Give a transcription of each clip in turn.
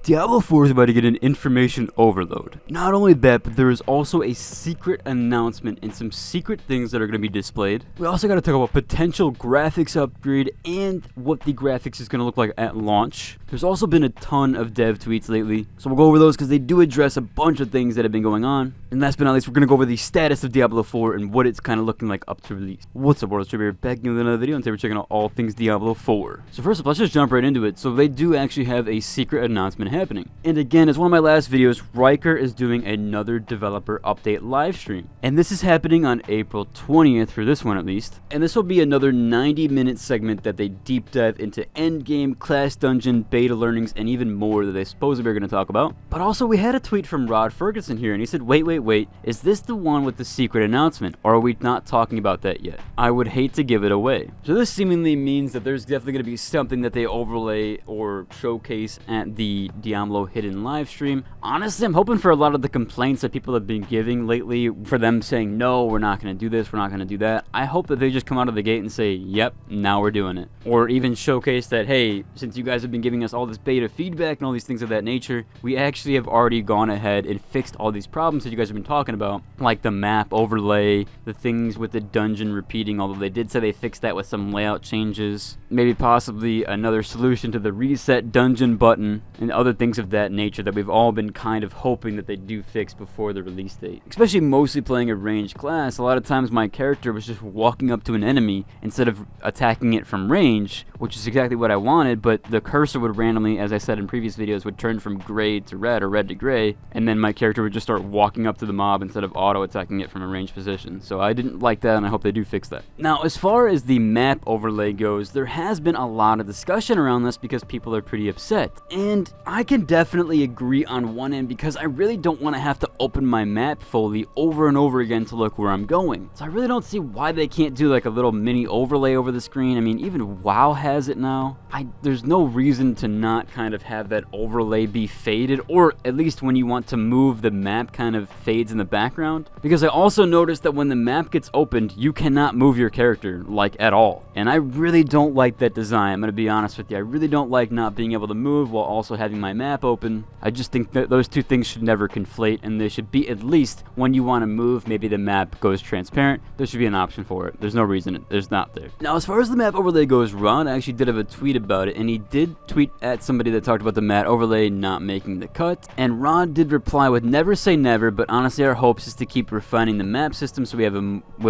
Diablo 4 is about to get an information overload. Not only that, but there is also a secret announcement and some secret things that are going to be displayed. We also got to talk about potential graphics upgrade and what the graphics is going to look like at launch. There's also been a ton of dev tweets lately, so we'll go over those because they do address a bunch of things that have been going on. And last but not least, we're going to go over the status of Diablo 4 and what it's kind of looking like up to release. What's up, world? We're back with another video, and today we're checking out all things Diablo 4. So first up, let's just jump right into it. So they do actually have a secret announcement happening. And again, as one of my last videos, Riker is doing another developer update live stream. And this is happening on April 20th for this one at least. And this will be another 90-minute segment that they deep dive into endgame, class dungeon, beta learnings, and even more that they supposedly are going to talk about. But also we had a tweet from Rod Ferguson here, and he said, wait, is this the one with the secret announcement, or are we not talking about that yet? I would hate to give it away. So this seemingly means that there's definitely going to be something that they overlay or showcase at the Diablo hidden live stream. Honestly, I'm hoping for a lot of the complaints that people have been giving lately, for them saying, no, we're not going to do this, we're not going to do that. I hope that they just come out of the gate and say, yep, now we're doing it. Or even showcase that, hey, since you guys have been giving us all this beta feedback and all these things of that nature, we actually have already gone ahead and fixed all these problems that you guys have been talking about, like the map overlay, the things with the dungeon repeating, although they did say they fixed that with some layout changes, maybe possibly another solution to the reset dungeon button, and other things of that nature that we've all been kind of hoping that they do fix before the release date. Especially mostly playing a ranged class, a lot of times my character was just walking up to an enemy instead of attacking it from range, which is exactly what I wanted, but the cursor would randomly, as I said in previous videos, would turn from gray to red or red to gray, and then my character would just start walking up to the mob instead of auto-attacking it from a ranged position. So I didn't like that, and I hope they do fix that. Now, as far as the map overlay goes, there has been a lot of discussion around this because people are pretty upset. And I can definitely agree on one end because I really don't want to have to open my map fully over and over again to look where I'm going. So I really don't see why they can't do like a little mini overlay over the screen. I mean, even WoW has it now. There's no reason to not kind of have that overlay be faded, or at least when you want to move, the map kind of fades in the background. Because I also noticed that when the map gets opened, you cannot move your character, like, at all. And I really don't like that design. I'm going to be honest with you. I really don't like not being able to move while also having my map open. I just think that those two things should never conflate, and they should be, at least when you want to move, maybe the map goes transparent. There should be an option for it. There's no reason there's not there. Now, as far as the map overlay goes, Ron actually did have a tweet about it, and he did tweet at somebody that talked about the map overlay not making the cut, and Ron did reply with, never say never, but honestly our hopes is to keep refining the map system so we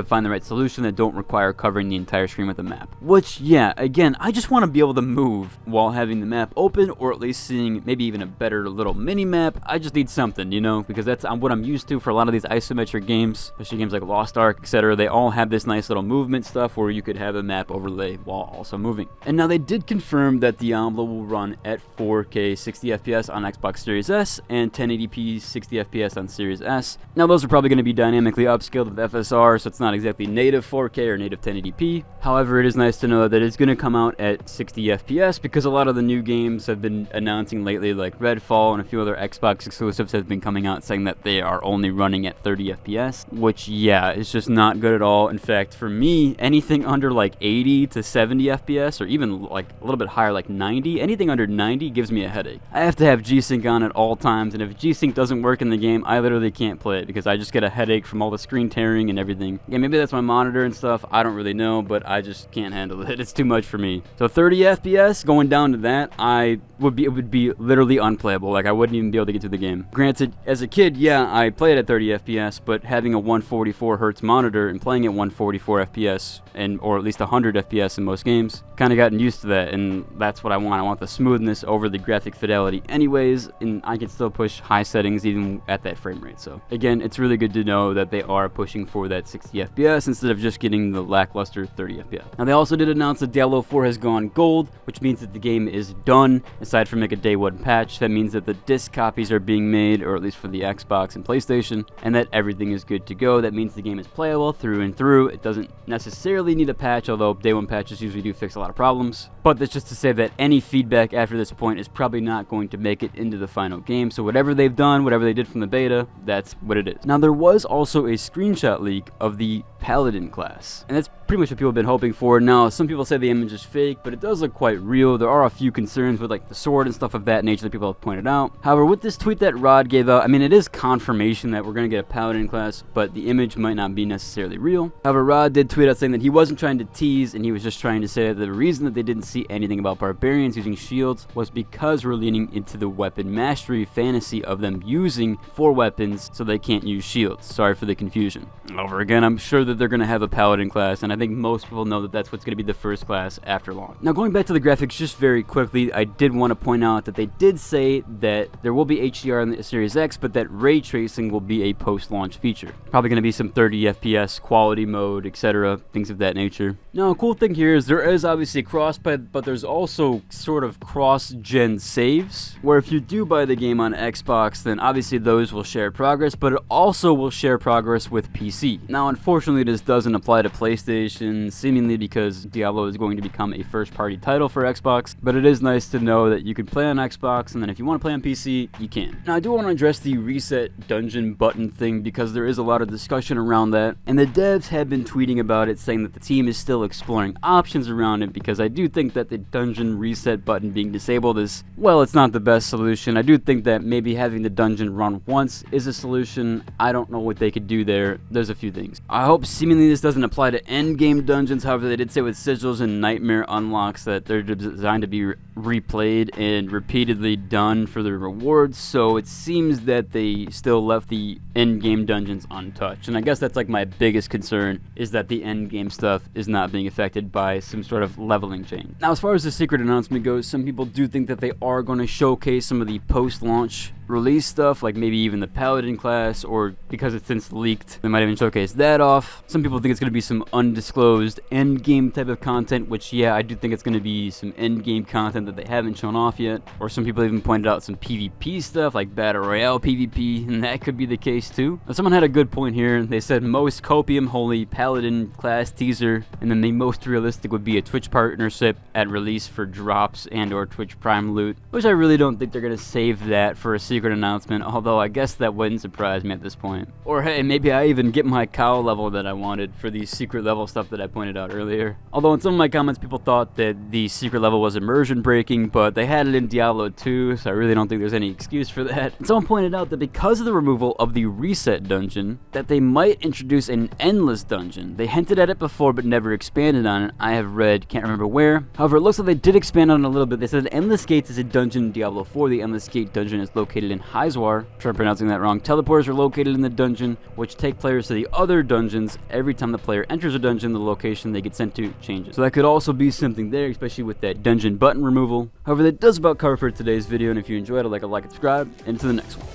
find the right solution that don't require covering the entire screen with a map. Which, yeah, again, I just want to be able to move while having the map open, or at least seeing maybe even a better little mini map. I just need something, you know, because that's what I'm used to for a lot of these isometric games, especially games like Lost Ark, etc. They all have this nice little movement stuff where you could have a map overlay while also moving. And now they did confirm that Diablo will run at 4K 60 FPS on Xbox Series S and 1080p 60 FPS on Series S. Now those are probably going to be dynamically upscaled with FSR, so it's not exactly native 4K or native 1080p. However, it is nice to know that it's going to come out at 60 FPS because a lot of the new games have been announcing lately, like Redfall and a few other Xbox exclusives have been coming out saying that they are only running at 30 FPS, which, yeah, is just not good at all. In fact, for me, anything under like 80 to 70 FPS, or even like a little bit higher, like 90, anything under 90 gives me a headache. I have to have G-Sync on at all times, and if G-Sync doesn't work in the game, I literally can't play it because I just get a headache from all the screen tearing and everything. Yeah, maybe that's my monitor and stuff, I don't really know, but I just can't handle it. It's too much for me. So 30 FPS, going down to that, it would be literally unplayable. Like, I wouldn't even be able to get through the game. Granted, as a kid, yeah, I played at 30 FPS, but having a 144 Hz monitor and playing at 144 FPS, or at least 100 FPS in most games, kind of gotten used to that, and that's what I want. I want the smoothness over the graphic fidelity anyways, and I can still push high settings even at that frame rate. So again, it's really good to know that they are pushing for that 60 FPS instead of just getting the lackluster 30 FPS. Now, they also did announce that Diablo 4 has gone gold, which means that the game is done. Aside from like a day one patch, that means that the disc copies are being made, or at least for the Xbox and PlayStation, and that everything is good to go. That means the game is playable through and through. It doesn't necessarily need a patch, although day one patches usually do fix a lot of problems. But that's just to say that any feedback after this point is probably not going to make it into the final game. So whatever they've done, whatever they did from the beta, that's what it is. Now, there was also a screenshot leak of the paladin class. And that's pretty much what people have been hoping for. Now, some people say the image is fake, but it does look quite real. There are a few concerns with like the sword and stuff of that nature that people have pointed out. However, with this tweet that Rod gave out, I mean, it is confirmation that we're going to get a paladin class, but the image might not be necessarily real. However, Rod did tweet out saying that he wasn't trying to tease, and he was just trying to say that the reason that they didn't see anything about barbarians using shields was because we're leaning into the weapon mastery fantasy of them using 4 weapons so they can't use shields. Sorry for the confusion. Over again, I'm sure that they're going to have a paladin class, and I think most people know that that's what's going to be the first class after launch. Now, going back to the graphics just very quickly, I did want to point out that they did say that there will be HDR in the Series X, but that ray tracing will be a post-launch feature. Probably going to be some 30 FPS quality mode, etc., things of that nature. Now, a cool thing here is there is obviously a cross-buy, but there's also sort of cross-gen saves, where if you do buy the game on Xbox, then obviously those will share progress, but it also will share progress with PC. Now, unfortunately, this doesn't apply to PlayStation, seemingly because Diablo is going to become a first-party title for Xbox, but it is nice to know that you can play on Xbox, and then if you want to play on PC, you can. Now, I do want to address the reset dungeon button thing because there is a lot of discussion around that, and the devs have been tweeting about it, saying that the team is still exploring options around it, because I do think that the dungeon reset button being disabled is, well, it's not the best solution. I do think that maybe having the dungeon run once is a solution. I don't know what they could do there. There's a few things. I hope seemingly this doesn't apply to endgame dungeons. However, they did say with sigils and nightmare unlocks that they're designed to be replayed and repeatedly done for the rewards, so it seems that they still left the endgame dungeons untouched, and I guess that's like my biggest concern, is that the endgame stuff is not being affected by some sort of leveling change. Now, as far as the secret announcement goes, some people do think that they are going to showcase some of the post-launch release stuff, like maybe even the paladin class, or because it's since leaked, they might even showcase that off. Some people think it's going to be some undisclosed endgame type of content, which, yeah, I do think it's going to be some endgame content that they haven't shown off yet. Or some people even pointed out some PvP stuff, like Battle Royale PvP, and that could be the case too. Now, someone had a good point here. They said most copium holy paladin class teaser, and then the most realistic would be a Twitch partnership at release for drops and or Twitch Prime loot, which I really don't think they're going to save that for a secret announcement, although I guess that wouldn't surprise me at this point. Or hey, maybe I even get my cow level that I wanted for the secret level stuff that I pointed out earlier. Although in some of my comments people thought that the secret level was immersion breaking, but they had it in Diablo 2, so I really don't think there's any excuse for that. And someone pointed out that because of the removal of the reset dungeon, that they might introduce an endless dungeon. They hinted at it before but never expanded on it. I have read, can't remember where. However, it looks like they did expand on it a little bit. They said Endless Gates is a dungeon in Diablo 4. The Endless Gate dungeon is located in Heizwar. I'm sure I'm pronouncing that wrong. Teleporters are located in the dungeon, which take players to the other dungeons. Every time the player enters a dungeon, the location they get sent to changes. So that could also be something there, especially with that dungeon button removal. However, that does about cover for today's video, and if you enjoyed it, like and subscribe, and to the next one.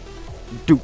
Deuce.